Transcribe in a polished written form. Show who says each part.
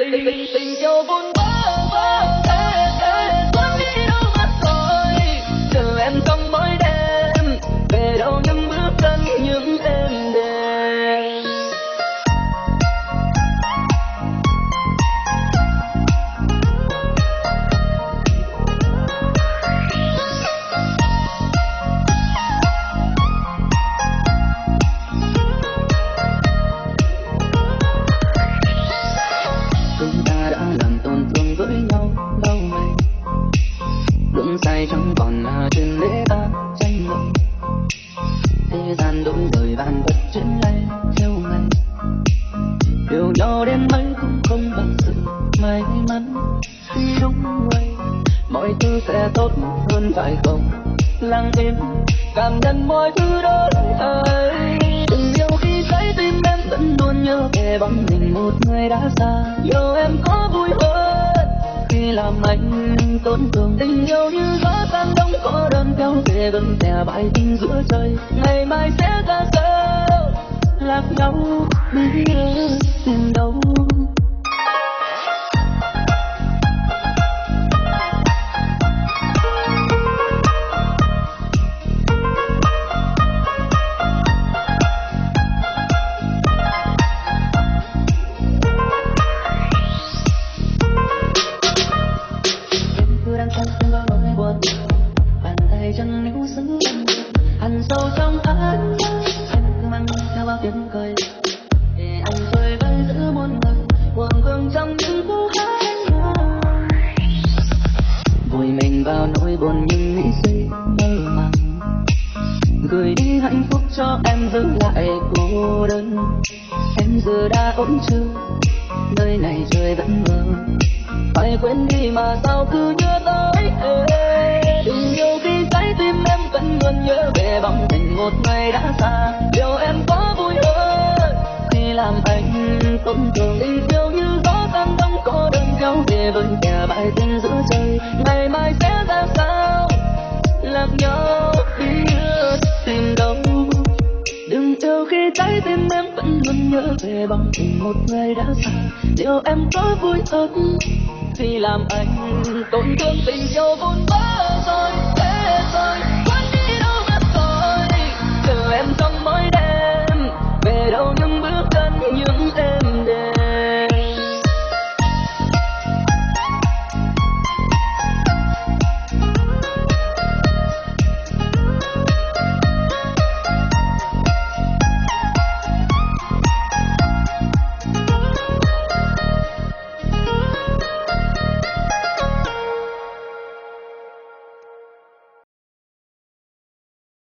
Speaker 1: tình yêu buồn bã vỡ cuốn đi đâu mất rồi, chờ em trong mỗi đêm về đâu những bước chân những êm đềm. Sai chẳng còn là chuyện để ta tranh luận, thế gian đổi đời vạn vật chuyển lại theo ngày, yêu nhau đến mấy cũng không bằng sự may mắn. Khi đúng vậy mọi thứ sẽ tốt hơn phải không? Lặng im cảm nhận mọi thứ đổi thay. Từng yêu khi trái tim em vẫn luôn nhớ về bóng hình một người đã xa. Yêu em có vui hơn khi làm anh tổn thương. Tình yêu như gió tan đông có đơn kéo về gần tè bãi tình giữa trời. Ngày mai sẽ ra sao lạc nhau biết tìm đâu. Chẳng níu giữ hằn sâu trong anh cứ mang theo bao tiếng cười để anh chơi với giữa muôn người cuồng cường trong những câu hát vùi mình vào nỗi buồn nhưng nghĩ suy mơ màng gửi đi hạnh phúc cho em giữ lại cô đơn. Em giờ đã ổn chưa, nơi này trời vẫn mơ, phải quên đi mà sao cứ nhớ tới em. Đừng yêu khi trái tim em vẫn luôn nhớ về bóng hình một ngày đã xa. Điều em có vui hơn khi làm anh tổn thương. Tình yêu như gió tan đông có đơn kéo về với kẻ bãi tình giữa trời. Ngày mai sẽ ra sao lạc nhau biết tìm đâu. Đừng yêu khi trái tim em vẫn luôn nhớ về bóng hình một người đã xa. Điều em có vui hơn khi làm anh tổn thương. Tình yêu vốn vỡ rồi thế rồi quên đi đâu mất rồi, chờ em trong mỗi đêm về đâu những bước